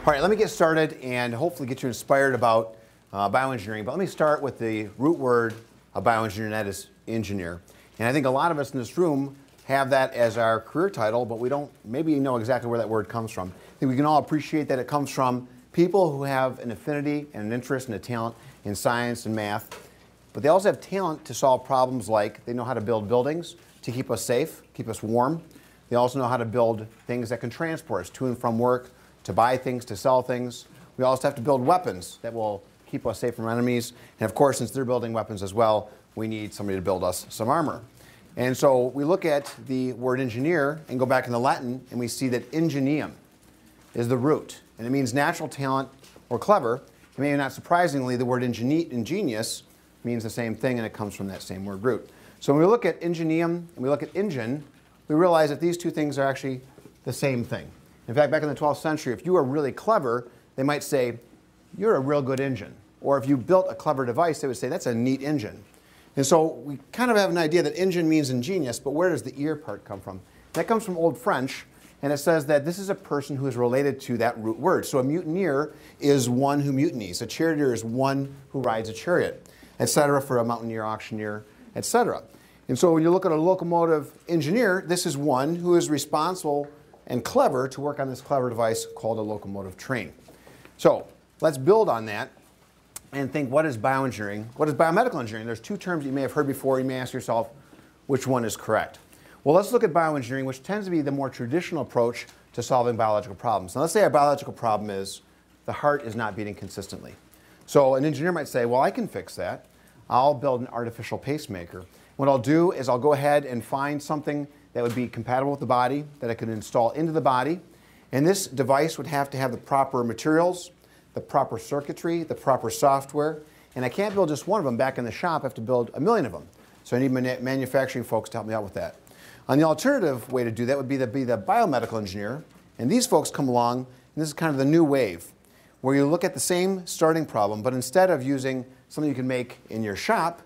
All right, let me get started and hopefully get you inspired about bioengineering. But let me start with the root word of bioengineering, and that is engineer. And I think a lot of us in this room have that as our career title, but we don't maybe know exactly where that word comes from. I think we can all appreciate that it comes from people who have an affinity and an interest and a talent in science and math. But they also have talent to solve problems like they know how to build buildings to keep us safe, keep us warm. They also know how to build things that can transport us to and from work, to buy things, to sell things. We also have to build weapons that will keep us safe from enemies. And of course, since they're building weapons as well, we need somebody to build us some armor. And so we look at the word engineer and go back in the Latin, and we see that ingenium is the root. And it means natural talent or clever. And maybe not surprisingly, the word ingenious means the same thing, and it comes from that same word root. So when we look at ingenium and we look at engine, we realize that these two things are actually the same thing. In fact, back in the 12th century, if you were really clever, they might say, you're a real good engine. Or if you built a clever device, they would say, that's a neat engine. And so we kind of have an idea that engine means ingenious, but where does the ear part come from? That comes from Old French, and it says that this is a person who is related to that root word. So a mutineer is one who mutinies. A charioteer is one who rides a chariot, etc., for a mountaineer, auctioneer, etc. And so when you look at a locomotive engineer, this is one who is responsible and clever to work on this clever device called a locomotive train. So let's build on that and think, what is bioengineering? What is biomedical engineering? There's two terms you may have heard before. You may ask yourself, which one is correct? Well, let's look at bioengineering, which tends to be the more traditional approach to solving biological problems. Now, let's say our biological problem is the heart is not beating consistently. So an engineer might say, well, I can fix that. I'll build an artificial pacemaker. What I'll do is I'll go ahead and find something that would be compatible with the body, that I could install into the body. And this device would have to have the proper materials, the proper circuitry, the proper software. And I can't build just one of them back in the shop. I have to build 1 million of them. So I need manufacturing folks to help me out with that. And the alternative way to do that would be the biomedical engineer. And these folks come along, and this is kind of the new wave, where you look at the same starting problem, but instead of using something you can make in your shop,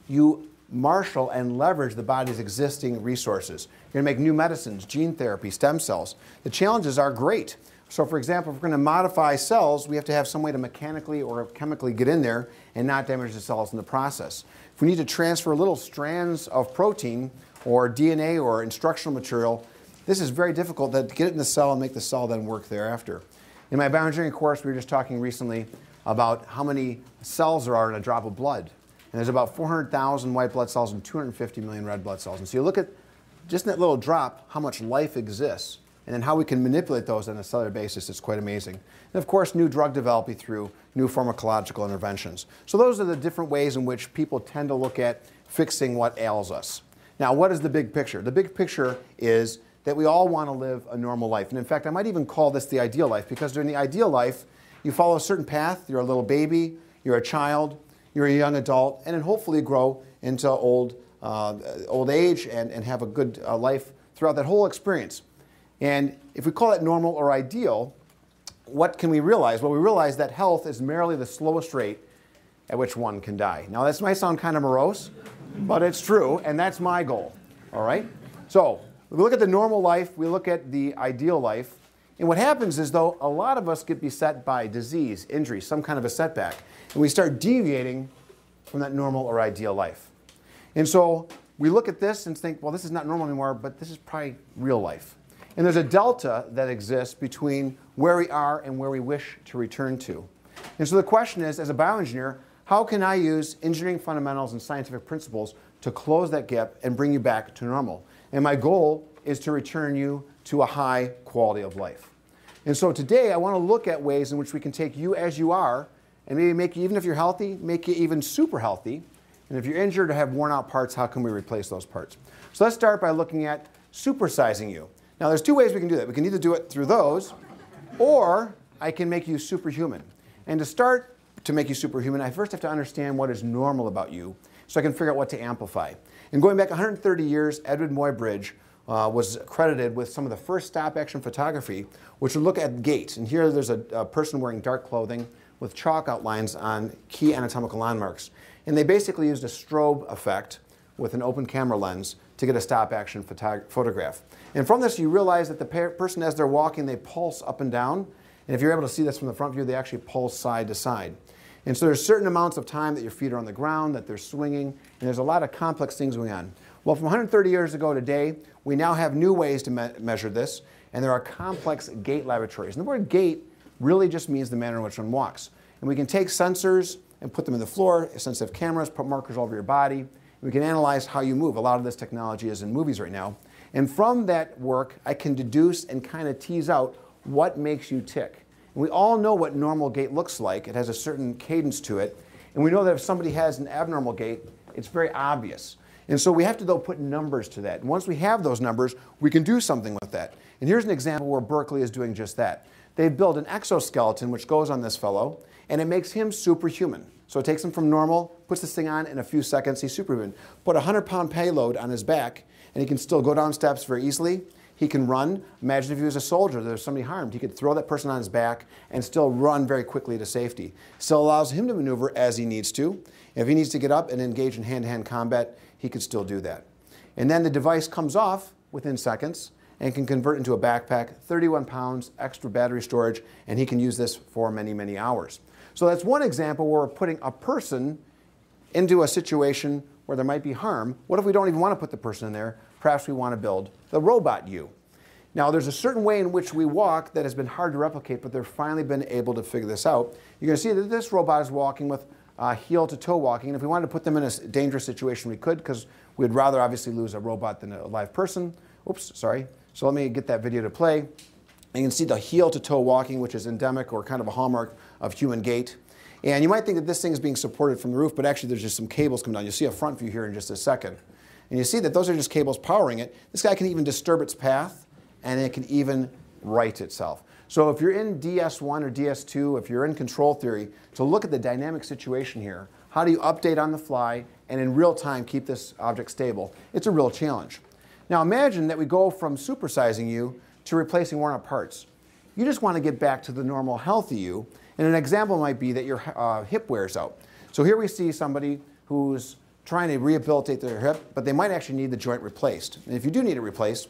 you marshal and leverage the body's existing resources. You're going to make new medicines, gene therapy, stem cells. The challenges are great. So for example, if we're going to modify cells, we have to have some way to mechanically or chemically get in there and not damage the cells in the process. If we need to transfer little strands of protein or DNA or instructional material, this is very difficult to get it in the cell and make the cell then work thereafter. In my bioengineering course, we were just talking recently about how many cells there are in a drop of blood. And there's about 400,000 white blood cells and 250 million red blood cells. And so you look at just in that little drop how much life exists, and then how we can manipulate those on a cellular basis. It's quite amazing. And of course, new drug development through new pharmacological interventions. So those are the different ways in which people tend to look at fixing what ails us. Now, what is the big picture? The big picture is that we all want to live a normal life. And in fact, I might even call this the ideal life, because during the ideal life, you follow a certain path. You're a little baby, you're a child, you're a young adult, and then hopefully grow into old age and have a good life throughout that whole experience. And if we call it normal or ideal, what can we realize? Well, we realize that health is merely the slowest rate at which one can die. Now, this might sound kind of morose, but it's true, and that's my goal, all right? So we look at the normal life, we look at the ideal life, and what happens is, though, a lot of us get beset by disease, injury, some kind of a setback, and we start deviating from that normal or ideal life. And so we look at this and think, well, this is not normal anymore, but this is probably real life. And there's a delta that exists between where we are and where we wish to return to. And so the question is, as a bioengineer, how can I use engineering fundamentals and scientific principles to close that gap and bring you back to normal? And my goal is to return you to a high quality of life. And so today I want to look at ways in which we can take you as you are and maybe make you, even if you're healthy, make you even super healthy. And if you're injured or have worn out parts, how can we replace those parts? So let's start by looking at supersizing you. Now there's two ways we can do that. We can either do it through those, or I can make you superhuman. And to start to make you superhuman, I first have to understand what is normal about you so I can figure out what to amplify. And going back 130 years, Edward Muybridge was credited with some of the first stop-action photography, which would look at gait. And here there's a person wearing dark clothing with chalk outlines on key anatomical landmarks. And they basically used a strobe effect with an open camera lens to get a stop-action photograph. And from this, you realize that the person, as they're walking, they pulse up and down. And if you're able to see this from the front view, they actually pull side to side. And so there's certain amounts of time that your feet are on the ground, that they're swinging, and there's a lot of complex things going on. Well, from 130 years ago today, we now have new ways to measure this, and there are complex gait laboratories. And the word gait really just means the manner in which one walks. And we can take sensors and put them in the floor, sensitive cameras, put markers all over your body, and we can analyze how you move. A lot of this technology is in movies right now. And from that work, I can deduce and kind of tease out what makes you tick. And we all know what normal gait looks like. It has a certain cadence to it. And we know that if somebody has an abnormal gait, it's very obvious. And so we have to, though, put numbers to that. And once we have those numbers, we can do something with that. And here's an example where Berkeley is doing just that. They've built an exoskeleton which goes on this fellow, and it makes him superhuman. So it takes him from normal, puts this thing on in a few seconds, he's superhuman. Put a 100-pound payload on his back, and he can still go down steps very easily. He can run. Imagine if he was a soldier, there's somebody harmed. He could throw that person on his back and still run very quickly to safety. Still allows him to maneuver as he needs to. If he needs to get up and engage in hand-to-hand combat, he could still do that. And then the device comes off within seconds and can convert into a backpack, 31 pounds, extra battery storage, and he can use this for many, many hours. So that's one example where we're putting a person into a situation where there might be harm. What if we don't even want to put the person in there? Perhaps we want to build the robot you. Now, there's a certain way in which we walk that has been hard to replicate, but they've finally been able to figure this out. You're going to see that this robot is walking with heel-to-toe walking. And if we wanted to put them in a dangerous situation, we could, because we'd rather obviously lose a robot than a live person. Oops, sorry. So let me get that video to play. And you can see the heel-to-toe walking, which is endemic or kind of a hallmark of human gait. And you might think that this thing is being supported from the roof, but actually there's just some cables coming down. You'll see a front view here in just a second. And you see that those are just cables powering it. This guy can even disturb its path, and it can even right itself. So if you're in DS1 or DS2, if you're in control theory, to look at the dynamic situation here, how do you update on the fly and in real time keep this object stable? It's a real challenge. Now imagine that we go from supersizing you to replacing worn out parts. You just want to get back to the normal healthy you. And an example might be that your hip wears out. So here we see somebody who's trying to rehabilitate their hip, but they might actually need the joint replaced. And if you do need it replaced,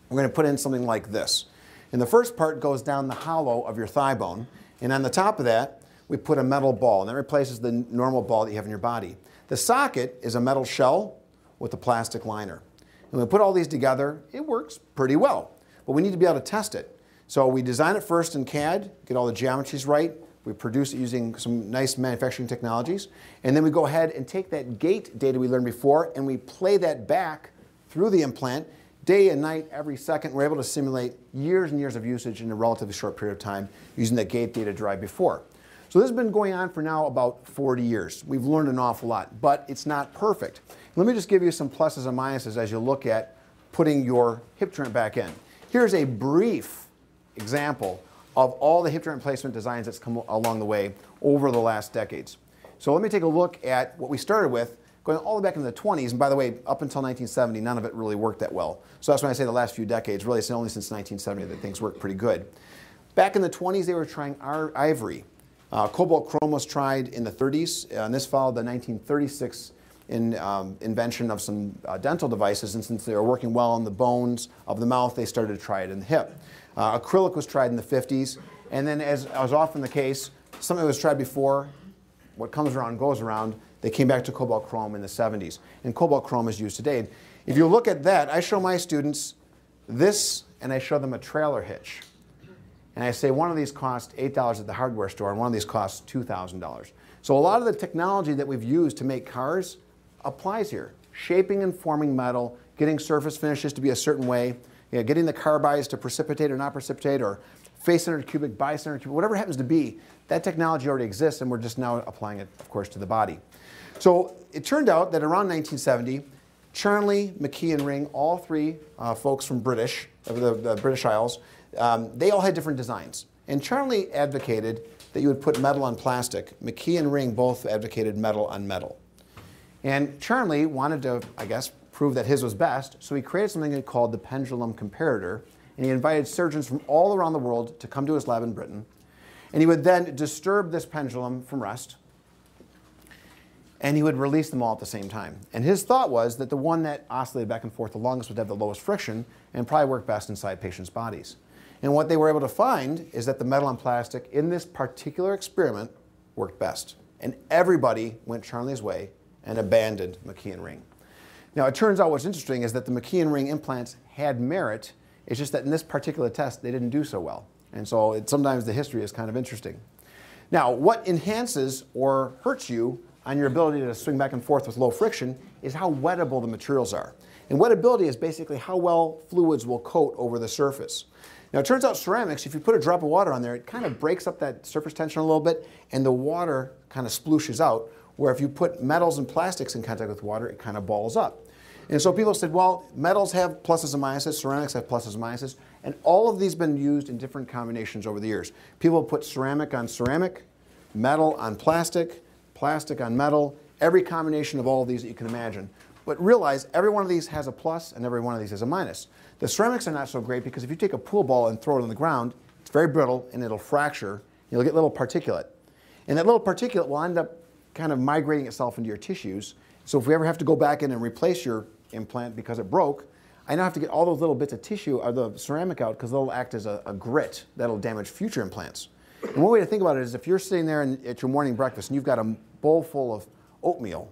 we're going to put in something like this. And the first part goes down the hollow of your thigh bone. And on the top of that, we put a metal ball. And that replaces the normal ball that you have in your body. The socket is a metal shell with a plastic liner. And when we put all these together, it works pretty well. But we need to be able to test it. So we design it first in CAD, get all the geometries right. We produce it using some nice manufacturing technologies. And then we go ahead and take that gait data we learned before, and we play that back through the implant day and night, every second. We're able to simulate years and years of usage in a relatively short period of time using that gait data derived before. So this has been going on for now about 40 years. We've learned an awful lot, but it's not perfect. Let me just give you some pluses and minuses as you look at putting your hip joint back in. Here's a brief example of all the hip joint replacement designs that's come along the way over the last decades. So let me take a look at what we started with going all the way back into the 20s. And by the way, up until 1970, none of it really worked that well. So that's when I say the last few decades. Really, it's only since 1970 that things worked pretty good. Back in the 20s, they were trying ivory. Cobalt chrome was tried in the 30s, and this followed the 1936 invention of some dental devices. And since they were working well on the bones of the mouth, they started to try it in the hip. Acrylic was tried in the 50s, and then as was often the case, something was tried before. What comes around goes around. They came back to cobalt chrome in the 70s, and cobalt chrome is used today. If you look at that, I show my students this, and I show them a trailer hitch. And I say one of these costs $8 at the hardware store, and one of these costs $2,000. So a lot of the technology that we've used to make cars applies here. Shaping and forming metal, getting surface finishes to be a certain way, getting the carbide to precipitate or not precipitate, or face-centered cubic, bi-centered cubic, whatever it happens to be, that technology already exists, and we're just now applying it, of course, to the body. So it turned out that around 1970, Charnley, McKee, and Ring, all three folks from the British Isles, they all had different designs. And Charnley advocated that you would put metal on plastic. McKee and Ring both advocated metal on metal. And Charnley wanted to, I guess, prove that his was best, so he created something called the pendulum comparator, and he invited surgeons from all around the world to come to his lab in Britain. And he would then disturb this pendulum from rest, and he would release them all at the same time. And his thought was that the one that oscillated back and forth the longest would have the lowest friction and probably work best inside patients' bodies. And what they were able to find is that the metal on plastic in this particular experiment worked best. And everybody went Charlie's way and abandoned McKeon ring. Now, it turns out what's interesting is that the McKeon ring implants had merit. It's just that in this particular test, they didn't do so well. And so sometimes the history is kind of interesting. Now, what enhances or hurts you on your ability to swing back and forth with low friction is how wettable the materials are. And wettability is basically how well fluids will coat over the surface. Now, it turns out ceramics, if you put a drop of water on there, it kind of breaks up that surface tension a little bit, and the water kind of splooshes out, where if you put metals and plastics in contact with water, it kind of balls up. And so people said, well, metals have pluses and minuses, ceramics have pluses and minuses, and all of these have been used in different combinations over the years. People put ceramic on ceramic, metal on plastic, plastic on metal, every combination of all of these that you can imagine. But realize every one of these has a plus and every one of these has a minus. The ceramics are not so great because if you take a pool ball and throw it on the ground, it's very brittle and it'll fracture. You'll get little particulate. And that little particulate will end up kind of migrating itself into your tissues. So if we ever have to go back in and replace your implant because it broke, I now have to get all those little bits of tissue or the ceramic out because they'll act as a grit that'll damage future implants. And one way to think about it is if you're sitting there at your morning breakfast and you've got a bowl full of oatmeal,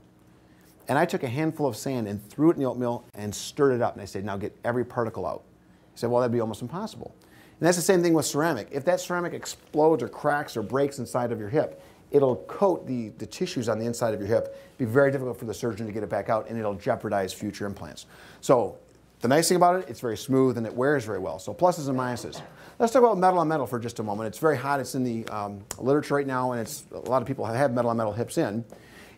and I took a handful of sand and threw it in the oatmeal and stirred it up, and I said, now get every particle out. He said, well, that'd be almost impossible. And that's the same thing with ceramic. If that ceramic explodes or cracks or breaks inside of your hip, it'll coat the tissues on the inside of your hip. It'd be very difficult for the surgeon to get it back out, and it'll jeopardize future implants. So the nice thing about it, it's very smooth and it wears very well. So pluses and minuses. Let's talk about metal on metal for just a moment. It's very hot. It's in the literature right now, and a lot of people have metal on metal hips in.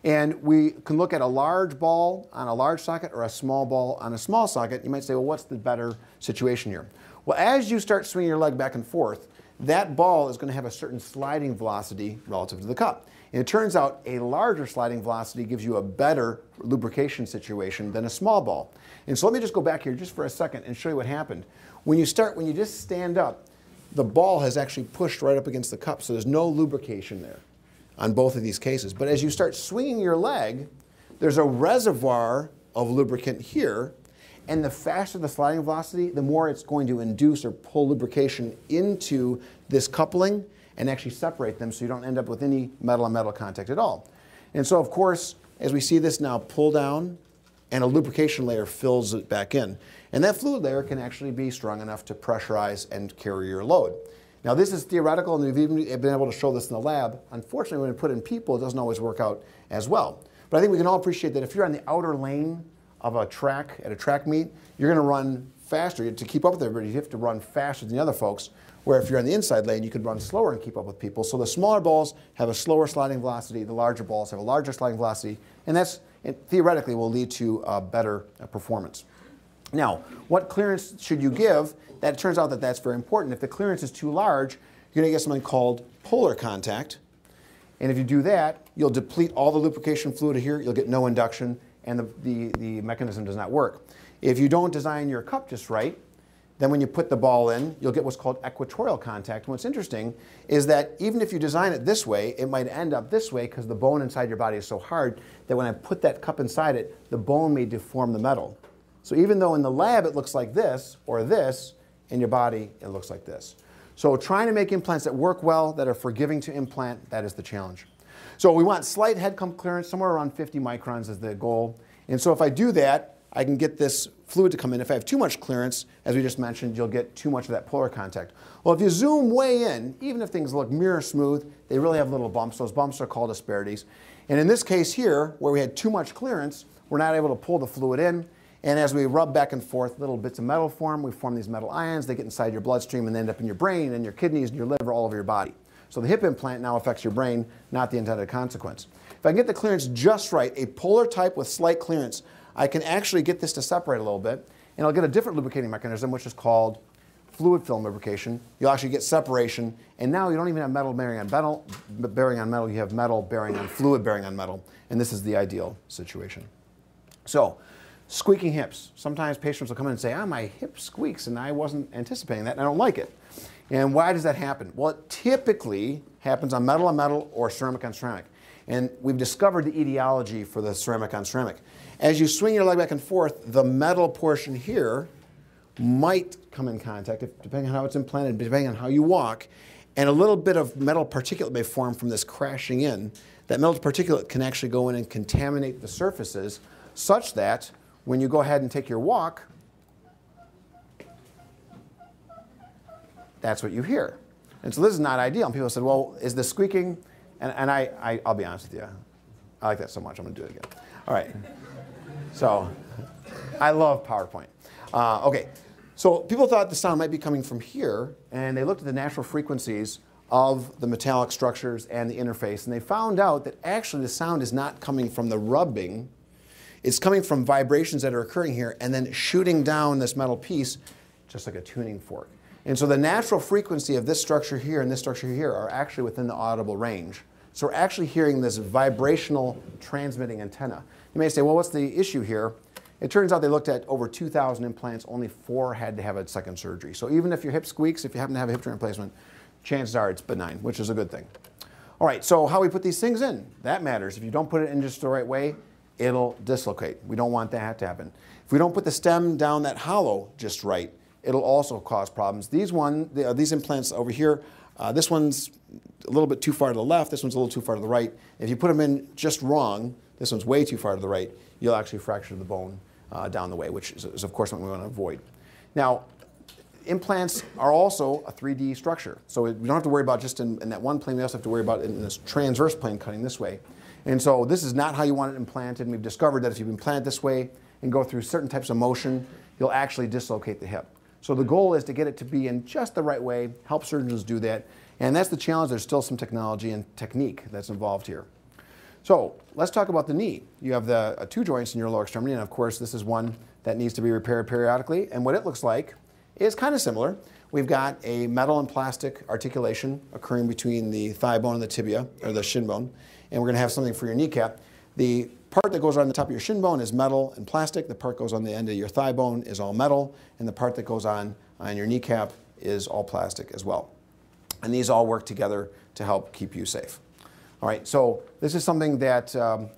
And we can look at a large ball on a large socket or a small ball on a small socket. You might say, well, what's the better situation here? Well, as you start swinging your leg back and forth, that ball is going to have a certain sliding velocity relative to the cup. And it turns out a larger sliding velocity gives you a better lubrication situation than a small ball. And so let me just go back here just for a second and show you what happened. When you just stand up, the ball has actually pushed right up against the cup, so there's no lubrication there on both of these cases. But as you start swinging your leg, there's a reservoir of lubricant here, and the faster the sliding velocity, the more it's going to induce or pull lubrication into this coupling and actually separate them so you don't end up with any metal-on-metal contact at all. And so, of course, as we see this now pull down, and a lubrication layer fills it back in. And that fluid layer can actually be strong enough to pressurize and carry your load. Now, this is theoretical, and we've even been able to show this in the lab. Unfortunately, when we put it in people, it doesn't always work out as well. But I think we can all appreciate that if you're on the outer lane of a track, at a track meet, you're going to run faster. To keep up with everybody, you have to run faster than the other folks, where if you're on the inside lane, you could run slower and keep up with people. So the smaller balls have a slower sliding velocity, the larger balls have a larger sliding velocity, and that's theoretically will lead to better performance. Now, what clearance should you give? That turns out that that's very important. If the clearance is too large, you're going to get something called polar contact. And if you do that, you'll deplete all the lubrication fluid here, you'll get no induction, and the mechanism does not work. If you don't design your cup just right, then when you put the ball in, you'll get what's called equatorial contact. And what's interesting is that even if you design it this way, it might end up this way because the bone inside your body is so hard that when I put that cup inside it, the bone may deform the metal. So even though in the lab it looks like this or this, in your body it looks like this. So trying to make implants that work well, that are forgiving to implant, that is the challenge. So we want slight head cup clearance, somewhere around 50 microns is the goal. And so if I do that, I can get this fluid to come in. If I have too much clearance, as we just mentioned, you'll get too much of that polar contact. Well, if you zoom way in, even if things look mirror smooth, they really have little bumps. Those bumps are called asperities. And in this case here, where we had too much clearance, we're not able to pull the fluid in. And as we rub back and forth, little bits of metal form. We form these metal ions. They get inside your bloodstream and end up in your brain and your kidneys and your liver, all over your body. So the hip implant now affects your brain, not the intended consequence. If I can get the clearance just right, a polar type with slight clearance, I can actually get this to separate a little bit, and I'll get a different lubricating mechanism, which is called fluid film lubrication. You'll actually get separation, and now you don't even have metal bearing on metal, you have metal bearing on fluid bearing on metal, and this is the ideal situation. So, squeaking hips. Sometimes patients will come in and say, my hip squeaks, and I wasn't anticipating that, and I don't like it. And why does that happen? Well, it typically happens on metal or ceramic on ceramic. And we've discovered the etiology for the ceramic on ceramic. As you swing your leg back and forth, the metal portion here might come in contact, depending on how it's implanted, depending on how you walk, and a little bit of metal particulate may form from this crashing in. That metal particulate can actually go in and contaminate the surfaces such that when you go ahead and take your walk, that's what you hear. And so this is not ideal. And people said, well, is the squeaking? And I'll be honest with you. I like that so much, I'm going to do it again. All right. So I love PowerPoint. OK. So people thought the sound might be coming from here, and they looked at the natural frequencies of the metallic structures and the interface, and they found out that actually the sound is not coming from the rubbing. It's coming from vibrations that are occurring here and then shooting down this metal piece just like a tuning fork. And so the natural frequency of this structure here and this structure here are actually within the audible range. So we're actually hearing this vibrational transmitting antenna. You may say, well, what's the issue here? It turns out they looked at over 2,000 implants, only 4 had to have a second surgery. So even if your hip squeaks, if you happen to have a hip joint replacement, chances are it's benign, which is a good thing. All right, so how we put these things in, that matters. If you don't put it in just the right way, it'll dislocate. We don't want that to happen. If we don't put the stem down that hollow just right, it'll also cause problems. These implants over here, this one's a little bit too far to the left, this one's a little too far to the right. If you put them in just wrong, this one's way too far to the right, you'll actually fracture the bone down the way, which is of course what we want to avoid. Now, implants are also a 3D structure. So we don't have to worry about just in that one plane, we also have to worry about in this transverse plane cutting this way. And so this is not how you want it implanted, and we've discovered that if you implant it this way and go through certain types of motion, you'll actually dislocate the hip. So the goal is to get it to be in just the right way, help surgeons do that, and that's the challenge. There's still some technology and technique that's involved here. So let's talk about the knee. You have the 2 joints in your lower extremity, and of course this is one that needs to be repaired periodically, and what it looks like is kind of similar. We've got a metal and plastic articulation occurring between the thigh bone and the tibia, or the shin bone, and we're going to have something for your kneecap. The part that goes on the top of your shin bone is metal and plastic. The part that goes on the end of your thigh bone is all metal, and the part that goes on your kneecap is all plastic as well. And these all work together to help keep you safe. All right, so this is something that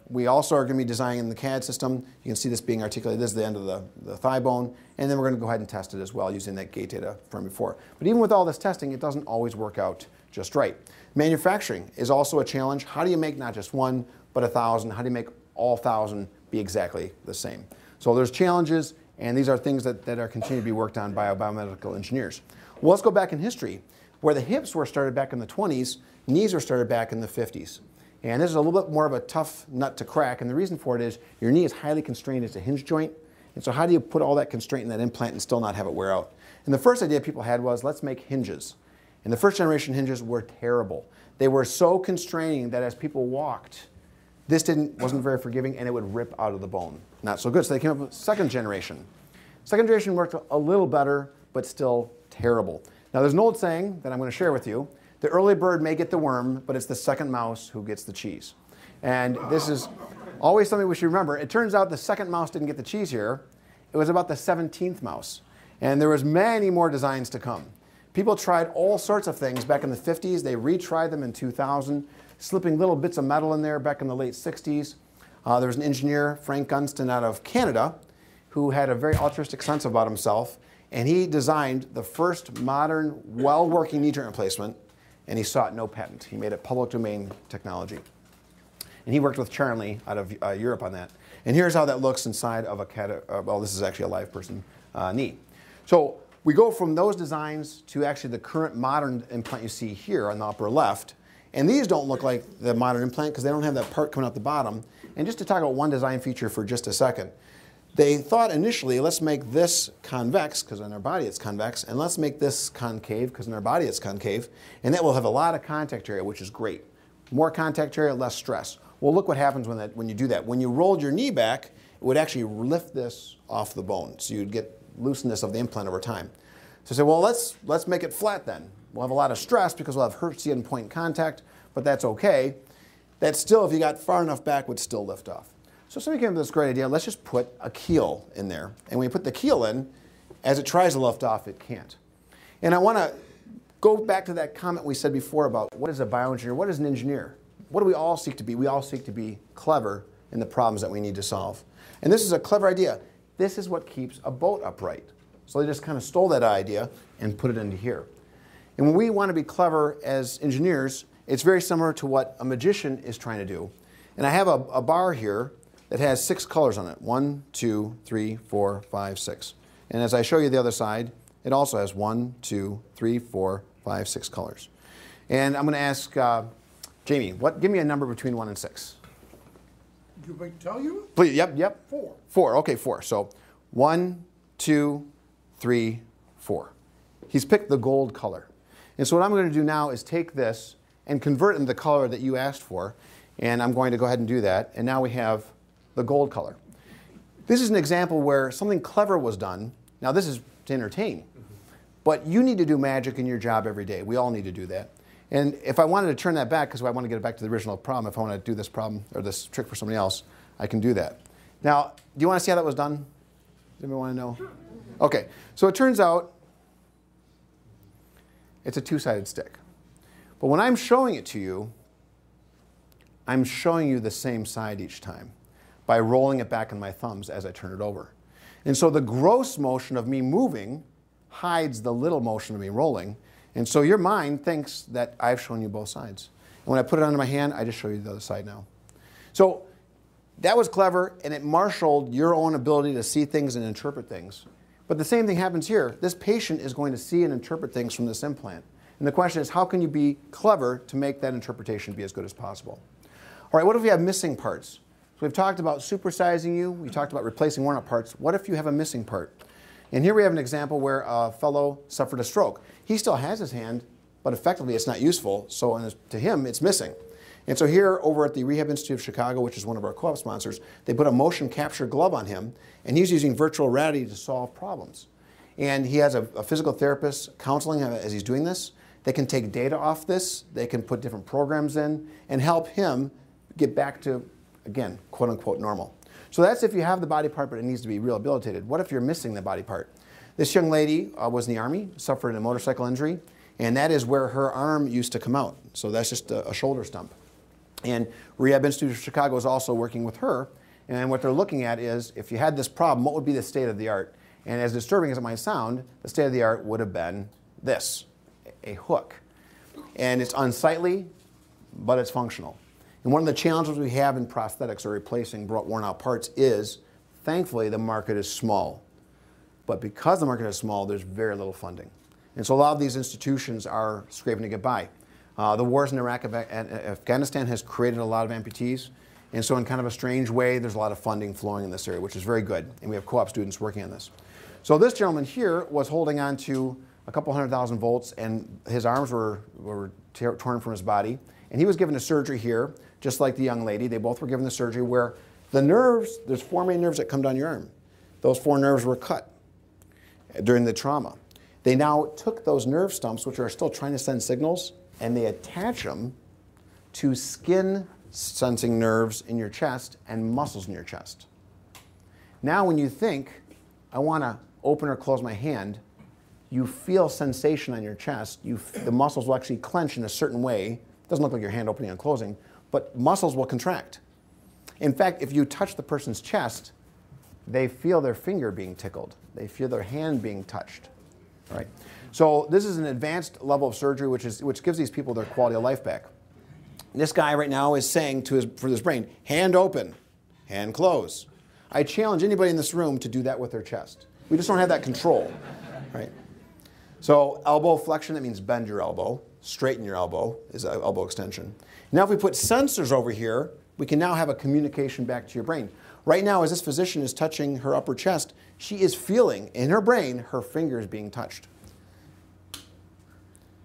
we also are going to be designing in the CAD system. You can see this being articulated. This is the end of the thigh bone, and then we're going to go ahead and test it as well using that gate data from before. But even with all this testing, it doesn't always work out just right. Manufacturing is also a challenge. How do you make not just 1, but 1,000? How do you make all 1,000 be exactly the same? So there's challenges, and these are things that are continuing to be worked on by our biomedical engineers. Well, let's go back in history. Where the hips were started back in the 20s, knees were started back in the 50s. And this is a little bit more of a tough nut to crack, and the reason for it is your knee is highly constrained as a hinge joint, and so how do you put all that constraint in that implant and still not have it wear out? And the first idea people had was, let's make hinges. And the first generation hinges were terrible. They were so constraining that as people walked, this wasn't very forgiving, and it would rip out of the bone. Not so good, so they came up with second generation. Second generation worked a little better, but still terrible. Now there's an old saying that I'm going to share with you. The early bird may get the worm, but it's the second mouse who gets the cheese. And this is always something we should remember. It turns out the second mouse didn't get the cheese here. It was about the 17th mouse. And there was many more designs to come. People tried all sorts of things back in the 50s. They retried them in 2000, slipping little bits of metal in there back in the late 60s. There was an engineer, Frank Gunston, out of Canada, who had a very altruistic sense about himself. And he designed the first modern, well-working knee joint replacement, and he sought no patent. He made it public domain technology. And he worked with Charlie out of Europe on that. And here's how that looks inside of well, this is actually a live person knee. So we go from those designs to actually the current modern implant you see here on the upper left. And these don't look like the modern implant because they don't have that part coming out the bottom. And just to talk about one design feature for just a second, they thought initially, let's make this convex, because in our body it's convex, and let's make this concave, because in our body it's concave, and that will have a lot of contact area, which is great. More contact area, less stress. Well, look what happens when you do that. When you rolled your knee back, it would actually lift this off the bone, so you'd get looseness of the implant over time. So I said, well, let's make it flat then. We'll have a lot of stress because we'll have Hertzian point contact, but that's okay. That still, if you got far enough back, would still lift off. So somebody came up with this great idea, let's just put a keel in there. And when you put the keel in, as it tries to lift off, it can't. And I want to go back to that comment we said before about what is a bioengineer, what is an engineer? What do we all seek to be? We all seek to be clever in the problems that we need to solve. And this is a clever idea. This is what keeps a boat upright. So they just kind of stole that idea and put it into here. And when we want to be clever as engineers, it's very similar to what a magician is trying to do. And I have a bar here that has 6 colors on it. 1, 2, 3, 4, 5, 6. And as I show you the other side, it also has 1, 2, 3, 4, 5, 6 colors. And I'm going to ask Jamie, give me a number between 1 and 6. You may tell you? Please, yep. 4. 4, okay, 4. So 1, 2, 3, 4. He's picked the gold color. And so what I'm going to do now is take this and convert it into the color that you asked for. And I'm going to go ahead and do that. And now we have the gold color. This is an example where something clever was done. Now this is to entertain. But you need to do magic in your job every day. We all need to do that. And if I wanted to turn that back, because I want to get it back to the original problem, if I want to do this problem or this trick for somebody else, I can do that. Now, do you want to see how that was done? Does anybody want to know? Okay, so it turns out it's a 2-sided stick. But when I'm showing it to you, I'm showing you the same side each time by rolling it back on my thumbs as I turn it over. And so the gross motion of me moving hides the little motion of me rolling. And so your mind thinks that I've shown you both sides. And when I put it under my hand, I just show you the other side now. So that was clever, and it marshaled your own ability to see things and interpret things. But the same thing happens here. This patient is going to see and interpret things from this implant. And the question is, how can you be clever to make that interpretation be as good as possible? All right, what if we have missing parts? So we've talked about supersizing you. We talked about replacing worn-out parts. What if you have a missing part? And here we have an example where a fellow suffered a stroke. He still has his hand, but effectively it's not useful. So to him, it's missing. And so here over at the Rehab Institute of Chicago, which is one of our co-op sponsors, they put a motion capture glove on him, and he's using virtual reality to solve problems. And he has a physical therapist counseling him as he's doing this. They can take data off this. They can put different programs in and help him get back to, again, quote unquote normal. So that's if you have the body part but it needs to be rehabilitated. What if you're missing the body part? This young lady was in the Army, suffered a motorcycle injury, and that is where her arm used to come out. So that's just a shoulder stump. And Rehab Institute of Chicago is also working with her, and what they're looking at is if you had this problem, what would be the state of the art? And as disturbing as it might sound, the state of the art would have been this, a hook. And it's unsightly, but it's functional. And one of the challenges we have in prosthetics or replacing worn-out parts is, thankfully, the market is small. But because the market is small, there's very little funding. And so a lot of these institutions are scraping to get by. The wars in Iraq and Afghanistan has created a lot of amputees. And so in kind of a strange way, there's a lot of funding flowing in this area, which is very good. And we have co-op students working on this. So this gentleman here was holding on to a couple 100,000 volts, and his arms were torn from his body. And he was given a surgery here, just like the young lady. They both were given the surgery where the nerves, there's 4 main nerves that come down your arm. Those 4 nerves were cut during the trauma. They now took those nerve stumps, which are still trying to send signals, and they attach them to skin sensing nerves in your chest and muscles in your chest. Now when you think, I want to open or close my hand, you feel sensation on your chest. The muscles will actually clench in a certain way. It doesn't look like your hand opening and closing, but muscles will contract. In fact, if you touch the person's chest, they feel their finger being tickled. They feel their hand being touched. Right? So this is an advanced level of surgery which gives these people their quality of life back. This guy right now is saying for his brain, hand open, hand close. I challenge anybody in this room to do that with their chest. We just don't have that control. Right? So elbow flexion, that means bend your elbow. Straighten your elbow is an elbow extension. Now if we put sensors over here, we can now have a communication back to your brain. Right now, as this physician is touching her upper chest, she is feeling in her brain her fingers being touched.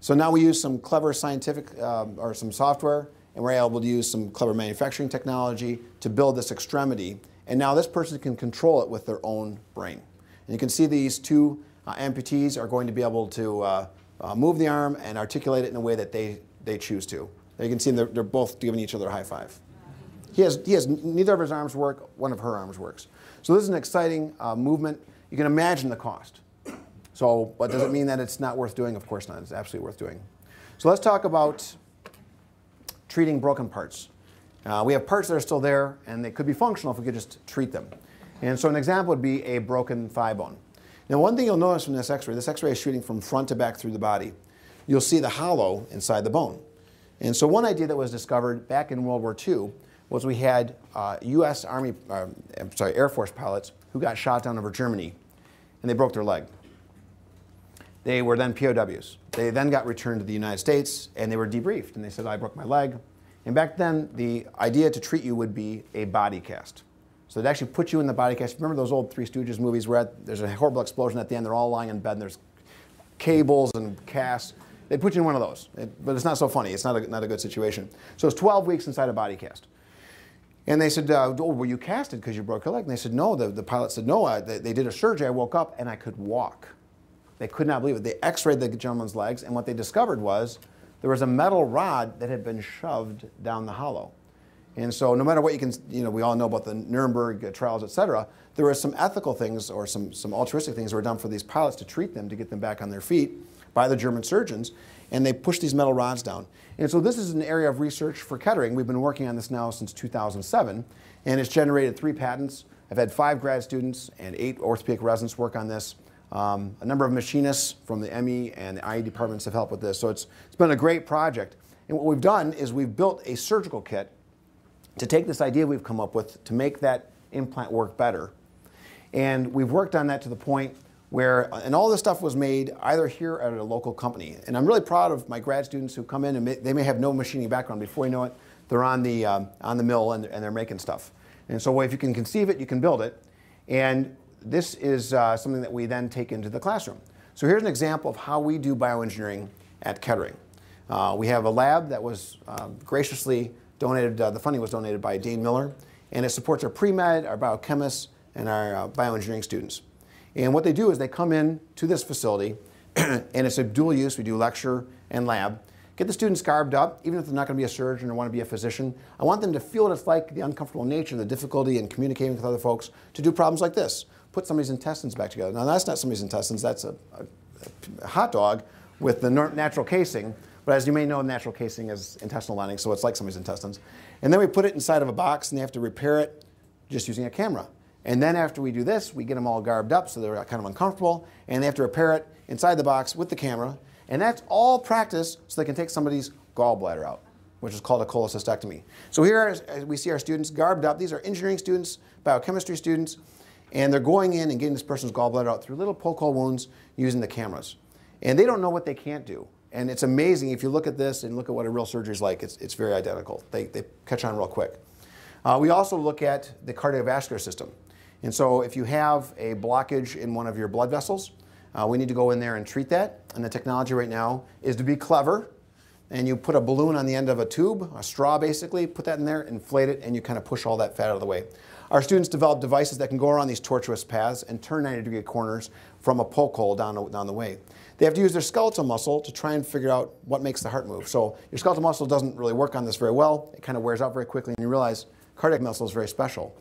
So now we use some clever scientific or some software, and we're able to use some clever manufacturing technology to build this extremity. And now this person can control it with their own brain. And you can see these 2 amputees are going to be able to move the arm and articulate it in a way that they choose to. You can see they're both giving each other a high five. He has neither of his arms work, one of her arms works. So this is an exciting movement. You can imagine the cost. So, but does it mean that it's not worth doing? Of course not. It's absolutely worth doing. So let's talk about treating broken parts. We have parts that are still there, and they could be functional if we could just treat them. And so an example would be a broken thigh bone. Now, one thing you'll notice from this x-ray is shooting from front to back through the body. You'll see the hollow inside the bone. And so one idea that was discovered back in World War II was we had U.S. Air Force pilots who got shot down over Germany, and they broke their leg. They were then POWs. They then got returned to the United States, and they were debriefed, and they said, I broke my leg. And back then, the idea to treat you would be a body cast. So they'd actually put you in the body cast. Remember those old Three Stooges movies where there's a horrible explosion at the end, they're all lying in bed, and there's cables and casts. They'd put you in one of those, but it's not so funny. It's not a good situation. So it's 12 weeks inside a body cast. And they said, oh, were you casted because you broke your leg? And they said, no. The pilot said, no. They did a surgery. I woke up, and I could walk. They could not believe it. They x-rayed the gentleman's legs, and what they discovered was there was a metal rod that had been shoved down the hollow. And so no matter what you can, we all know about the Nuremberg trials, et cetera, there were some ethical things or some altruistic things that were done for these pilots to treat them, to get them back on their feet by the German surgeons, and they pushed these metal rods down. And so this is an area of research for Kettering. We've been working on this now since 2007, and it's generated 3 patents. I've had 5 grad students and 8 orthopedic residents work on this. A number of machinists from the ME and the IE departments have helped with this. So it's been a great project. And what we've done is we've built a surgical kit to take this idea we've come up with to make that implant work better. And we've worked on that to the point where, and all this stuff was made either here or at a local company. And I'm really proud of my grad students who come in, and they may have no machining background. Before you know it, they're on the mill and they're making stuff. And so if you can conceive it, you can build it. And this is something that we then take into the classroom. So here's an example of how we do bioengineering at Kettering. We have a lab that was graciously donated, the funding was donated by Dane Miller, and it supports our pre-med, our biochemists, and our bioengineering students. And what they do is they come in to this facility, and it's a dual use. We do lecture and lab. Get the students garbed up, even if they're not going to be a surgeon or want to be a physician. I want them to feel what it's like, the uncomfortable nature, the difficulty in communicating with other folks, to do problems like this. Put somebody's intestines back together. Now, that's not somebody's intestines. That's a hot dog with the natural casing. But as you may know, natural casing is intestinal lining, so it's like somebody's intestines. And then we put it inside of a box, and they have to repair it just using a camera. And then after we do this, we get them all garbed up so they're kind of uncomfortable, and they have to repair it inside the box with the camera. And that's all practice so they can take somebody's gallbladder out, which is called a cholecystectomy. So here we see our students garbed up. These are engineering students, biochemistry students, and they're going in and getting this person's gallbladder out through little poke hole wounds using the cameras. And they don't know what they can't do. And it's amazing if you look at this and look at what a real surgery is like, it's very identical. They catch on real quick. We also look at the cardiovascular system. And so if you have a blockage in one of your blood vessels, we need to go in there and treat that. And the technology right now is to be clever, and you put a balloon on the end of a tube, a straw basically, put that in there, inflate it, and you kind of push all that fat out of the way. Our students develop devices that can go around these tortuous paths and turn 90-degree corners from a poke hole down the way. They have to use their skeletal muscle to try and figure out what makes the heart move. So your skeletal muscle doesn't really work on this very well. It kind of wears out very quickly, and you realize cardiac muscle is very special.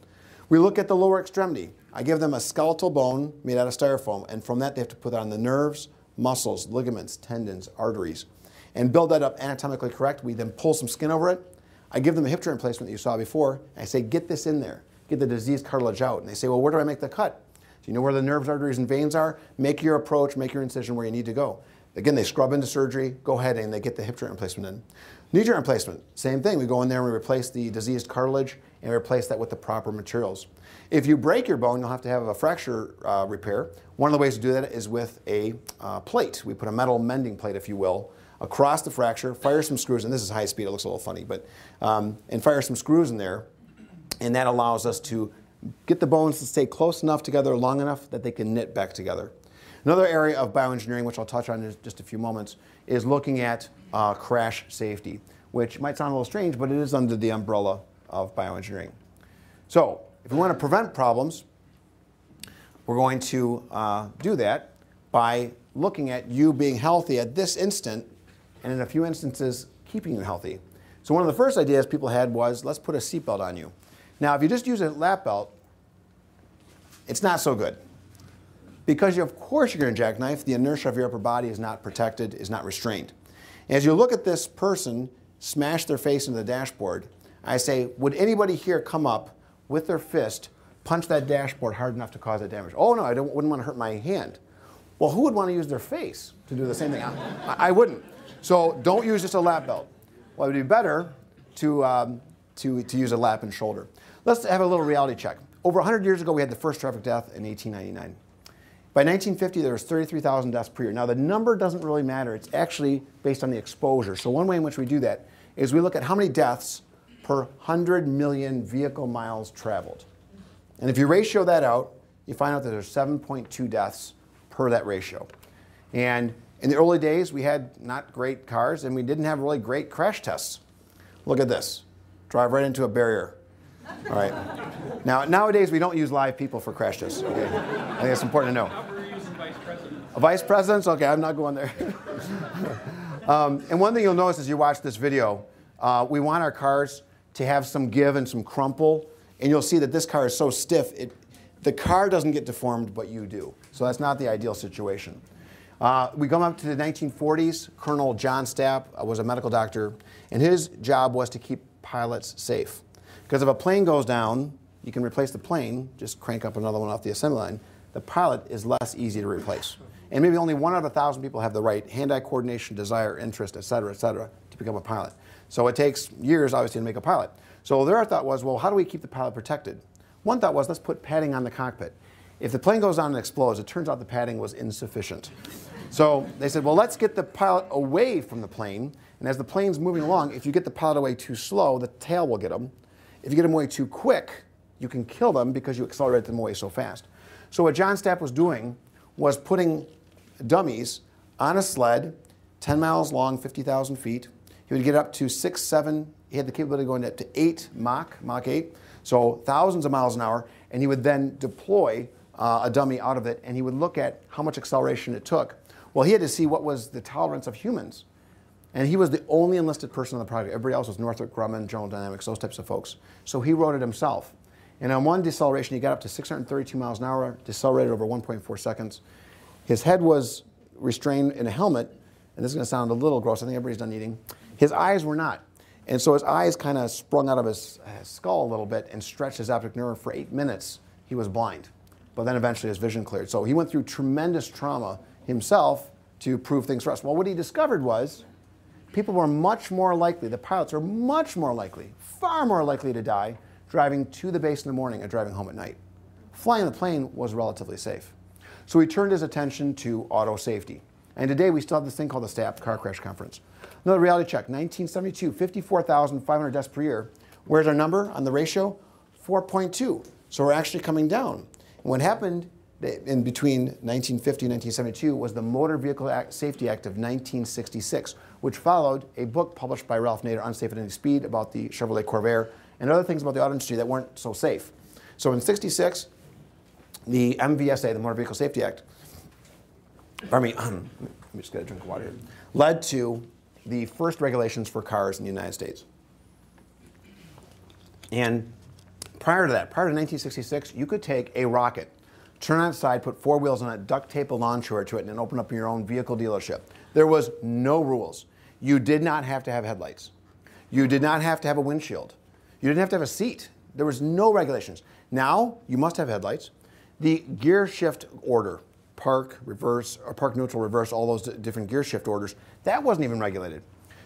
We look at the lower extremity. I give them a skeletal bone made out of styrofoam, and from that they have to put on the nerves, muscles, ligaments, tendons, arteries, and build that up anatomically correct. We then pull some skin over it. I give them a hip joint replacement that you saw before, and I say, get this in there. Get the diseased cartilage out. And they say, well, where do I make the cut? Do you know where the nerves, arteries, and veins are? Make your approach, make your incision where you need to go. Again, they scrub into surgery, go ahead, and they get the hip joint replacement in. Knee joint replacement, same thing. We go in there and we replace the diseased cartilage and replace that with the proper materials. If you break your bone, you'll have to have a fracture repair. One of the ways to do that is with a plate. We put a metal mending plate, if you will, across the fracture, fire some screws, and this is high speed, it looks a little funny, but, and fire some screws in there, and that allows us to get the bones to stay close enough together, long enough that they can knit back together. Another area of bioengineering, which I'll touch on in just a few moments, is looking at crash safety, which might sound a little strange, but it is under the umbrella of bioengineering. So if we want to prevent problems, we're going to do that by looking at you being healthy at this instant, and in a few instances, keeping you healthy. So one of the first ideas people had was, let's put a seatbelt on you. Now, if you just use a lap belt, it's not so good. Because of course you're going to jackknife, the inertia of your upper body is not protected, is not restrained. As you look at this person smash their face into the dashboard, I say, would anybody here come up with their fist, punch that dashboard hard enough to cause that damage. Oh no, wouldn't want to hurt my hand. Well, who would want to use their face to do the same thing? I wouldn't. So don't use just a lap belt. Well, it would be better to use a lap and shoulder. Let's have a little reality check. Over 100 years ago, we had the first traffic death in 1899. By 1950, there was 33,000 deaths per year. Now, the number doesn't really matter. It's actually based on the exposure. So one way in which we do that is we look at how many deaths per 100 million vehicle miles traveled. And if you ratio that out, you find out that there's 7.2 deaths per that ratio. And in the early days, we had not great cars, and we didn't have really great crash tests. Look at this. Drive right into a barrier. All right. Now, nowadays, we don't use live people for crash tests. Okay? I think that's important to know. How were you using vice presidents? Vice presidents? Okay, I'm not going there. And one thing you'll notice as you watch this video, we want our cars to have some give and some crumple. And you'll see that this car is so stiff, the car doesn't get deformed, but you do. So that's not the ideal situation. We come up to the 1940s. Colonel John Stapp was a medical doctor, and his job was to keep pilots safe. Because if a plane goes down, you can replace the plane, just crank up another one off the assembly line. The pilot is less easy to replace. And maybe only 1 out of 1,000 people have the right hand-eye coordination, desire, interest, et cetera, to become a pilot. So it takes years, obviously, to make a pilot. So their thought was, well, how do we keep the pilot protected? One thought was, let's put padding on the cockpit. If the plane goes down and explodes, it turns out the padding was insufficient. So they said, well, let's get the pilot away from the plane. And as the plane's moving along, if you get the pilot away too slow, the tail will get them. If you get them away too quick, you can kill them because you accelerate them away so fast. So what John Stapp was doing was putting dummies on a sled, 10 miles long, 50,000 feet. He would get up to 6, 7, he had the capability of going up to 8 Mach 8, so thousands of miles an hour, and he would then deploy a dummy out of it, and he would look at how much acceleration it took. Well, he had to see what was the tolerance of humans. And he was the only enlisted person on the project. Everybody else was Northrop Grumman, General Dynamics, those types of folks. So he wrote it himself. And on one deceleration, he got up to 632 miles an hour, decelerated over 1.4 seconds. His head was restrained in a helmet, and this is going to sound a little gross. I think everybody's done eating. His eyes were not. And so his eyes kind of sprung out of his skull a little bit and stretched his optic nerve for 8 minutes. He was blind. But then eventually his vision cleared. So he went through tremendous trauma himself to prove things for us. Well, what he discovered was people were much more likely, the pilots are much more likely, far more likely to die driving to the base in the morning and driving home at night. Flying the plane was relatively safe. So he turned his attention to auto safety. And today we still have this thing called the Stapp Car Crash Conference. Another reality check, 1972, 54,500 deaths per year. Where's our number on the ratio? 4.2. So we're actually coming down. And what happened in between 1950 and 1972 was the Motor Vehicle Safety Act of 1966, which followed a book published by Ralph Nader, Unsafe at Any Speed, about the Chevrolet Corvair and other things about the auto industry that weren't so safe. So in 66, the MVSA, the Motor Vehicle Safety Act, let me just get a drink of water here, led to the first regulations for cars in the United States. And prior to that, prior to 1966, you could take a rocket, turn on its side, put 4 wheels on it, duct tape a lawn chair to it, and open up your own vehicle dealership. There was no rules. You did not have to have headlights. You did not have to have a windshield. You didn't have to have a seat. There was no regulations. Now, you must have headlights. The gear shift order, park, reverse, or park, neutral, reverse, all those different gear shift orders, that wasn't even regulated.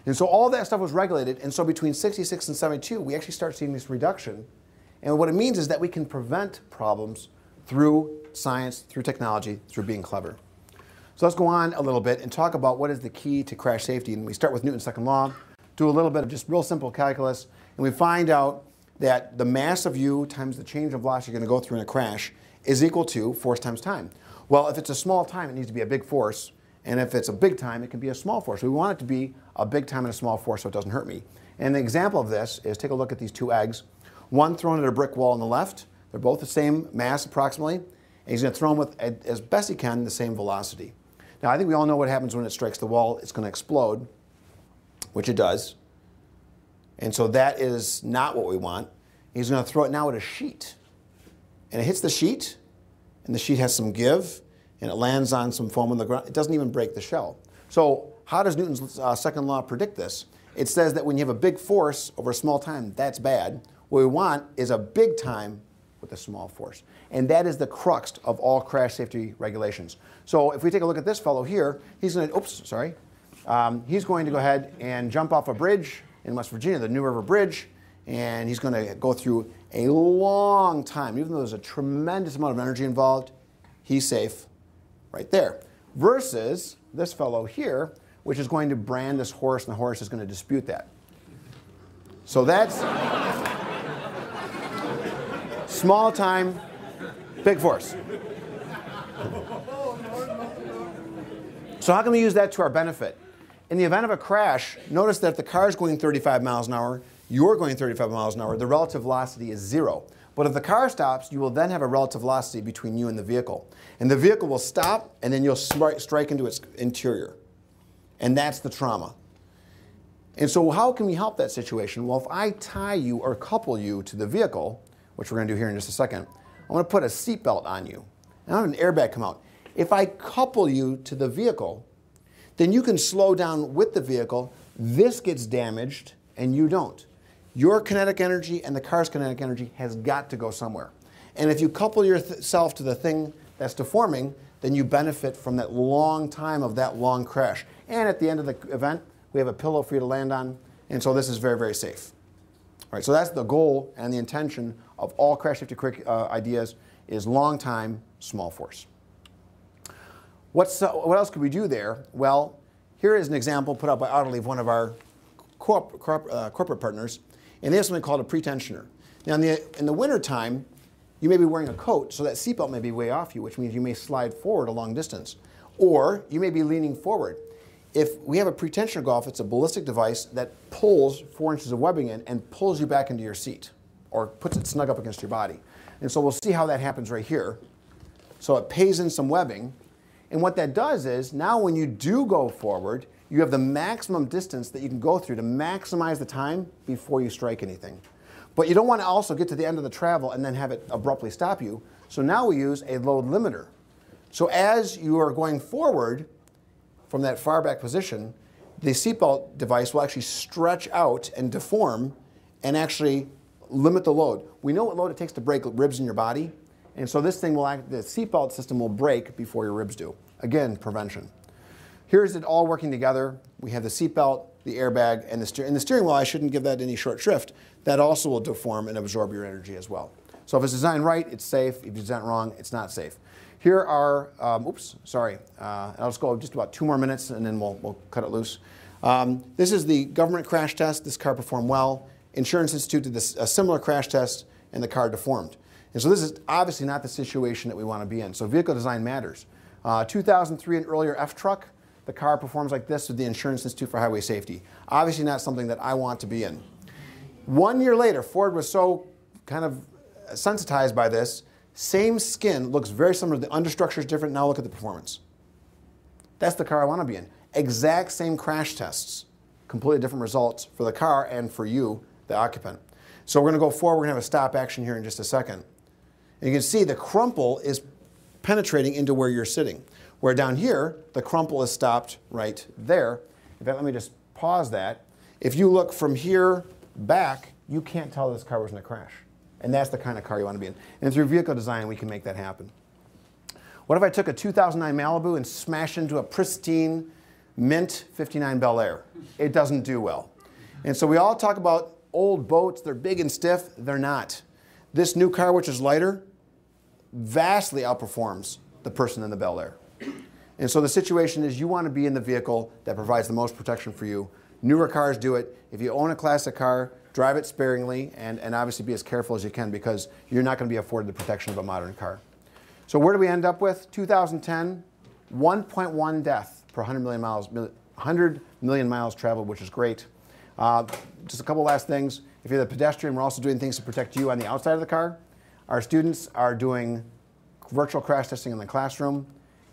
And so all that stuff was regulated, and so between 66 and 72, we actually start seeing this reduction. And what it means is that we can prevent problems through science, through technology, through being clever. So let's go on a little bit and talk about what is the key to crash safety. And we start with Newton's second law, do a little bit of just real simple calculus, and we find out that the mass of u times the change of velocity you're going to go through in a crash is equal to force times time. Well, if it's a small time, it needs to be a big force. And if it's a big time, it can be a small force. We want it to be a big time and a small force so it doesn't hurt me. And an example of this is take a look at these 2 eggs. One thrown at a brick wall on the left. They're both the same mass approximately. And he's going to throw them with, as best he can, the same velocity. Now, I think we all know what happens when it strikes the wall. It's going to explode, which it does. And so that is not what we want. He's going to throw it now at a sheet. And it hits the sheet, and the sheet has some give, and it lands on some foam on the ground. It doesn't even break the shell. So how does Newton's second law predict this? It says that when you have a big force over a small time, that's bad. What we want is a big time with a small force. And that is the crux of all crash safety regulations. So if we take a look at this fellow here, he's going to, he's going to go ahead and jump off a bridge in West Virginia, the New River Bridge, and he's going to go through a long time. Even though there's a tremendous amount of energy involved, he's safe right there. Versus this fellow here, which is going to brand this horse, and the horse is going to dispute that. So that's small time, big force. So how can we use that to our benefit? In the event of a crash, notice that if the car is going 35 miles an hour, you're going 35 miles an hour, the relative velocity is 0. But if the car stops, you will then have a relative velocity between you and the vehicle. And the vehicle will stop, and then you'll strike into its interior. And that's the trauma. And so how can we help that situation? Well, if I tie you or couple you to the vehicle, which we're going to do here in just a second, I'm going to put a seatbelt on you. And I have an airbag come out. If I couple you to the vehicle, then you can slow down with the vehicle. This gets damaged, and you don't. Your kinetic energy and the car's kinetic energy has got to go somewhere. And if you couple yourself to the thing that's deforming, then you benefit from that long time of that long crash. And at the end of the event, we have a pillow for you to land on. And so this is very, very safe. All right, so that's the goal and the intention of all crash safety ideas is long time, small force. What else could we do there? Well, here is an example put out by Autoliv, one of our corporate partners. And they have something called a pretensioner. Now, in the wintertime, you may be wearing a coat, so that seatbelt may be way off you, which means you may slide forward a long distance. Or you may be leaning forward. If we have a pretensioner golf, it's a ballistic device that pulls 4 inches of webbing in and pulls you back into your seat, or puts it snug up against your body. And so we'll see how that happens right here. So it pays in some webbing. And what that does is, now when you do go forward, you have the maximum distance that you can go through to maximize the time before you strike anything. But you don't want to also get to the end of the travel and then have it abruptly stop you. So now we use a load limiter. So as you are going forward from that far back position, the seatbelt device will actually stretch out and deform and actually limit the load. We know what load it takes to break ribs in your body. And so this thing will the seatbelt system will break before your ribs do. Again, prevention. Here's it all working together. We have the seatbelt, the airbag, and the steering wheel. I shouldn't give that any short shrift. That also will deform and absorb your energy as well. So if it's designed right, it's safe. If it's designed wrong, it's not safe. Here are, I'll just go just about 2 more minutes, and then we'll cut it loose. This is the government crash test. This car performed well. Insurance Institute did a similar crash test, and the car deformed. And so this is obviously not the situation that we want to be in. So vehicle design matters. 2003 and earlier F-Truck, the car performs like this with the Insurance Institute for Highway Safety. Obviously not something that I want to be in. 1 year later, Ford was so kind of sensitized by this, same skin, looks very similar. The understructure is different. Now look at the performance. That's the car I want to be in. Exact same crash tests. Completely different results for the car and for you, the occupant. So we're going to go forward. We're going to have a stop action here in just a second. And you can see the crumple is penetrating into where you're sitting. Where down here, the crumple is stopped right there. In fact, let me just pause that. If you look from here back, you can't tell this car was in a crash. And that's the kind of car you want to be in. And through vehicle design, we can make that happen. What if I took a 2009 Malibu and smashed into a pristine mint 59 Bel Air? It doesn't do well. And so we all talk about old boats. They're big and stiff. They're not. This new car, which is lighter, vastly outperforms the person in the Bel Air. And so the situation is you want to be in the vehicle that provides the most protection for you. Newer cars do it. If you own a classic car, drive it sparingly and obviously be as careful as you can because you're not going to be afforded the protection of a modern car. So where do we end up with? 2010, 1.1 death per 100 million miles traveled, which is great. Just a couple last things. If you're the pedestrian, we're also doing things to protect you on the outside of the car. Our students are doing virtual crash testing in the classroom.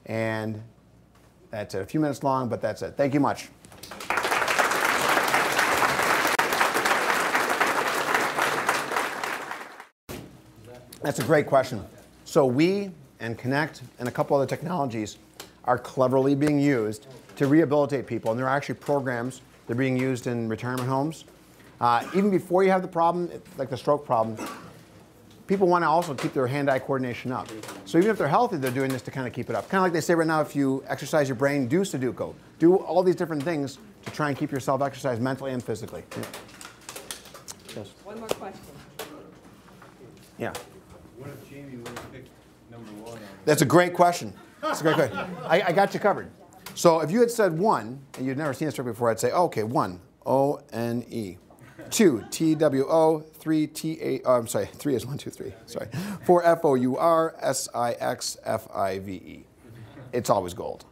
And that's it. A few minutes long, but that's it. Thank you much. That's a great question. So we and Connect and a couple other technologies are cleverly being used to rehabilitate people. And there are actually programs that are being used in retirement homes. Even before you have the problem, like the stroke problem, people want to also keep their hand-eye coordination up. So even if they're healthy, they're doing this to kind of keep it up. Kind of like they say right now, if you exercise your brain, do Sudoku. Do all these different things to try and keep yourself exercised mentally and physically. Yeah. Yes. One more question. Yeah. What if Jamie would have picked number 1 on That's a great question. That's a great question. I got you covered. So if you had said 1, and you'd never seen this trick before, I'd say, oh, okay, 1, O-N-E. 2, T-W-O, 3, T-A, oh, I'm sorry, 3 is 1, 2, 3, sorry. 4, F-O-U-R, S-I-X-F-I-V-E. It's always gold.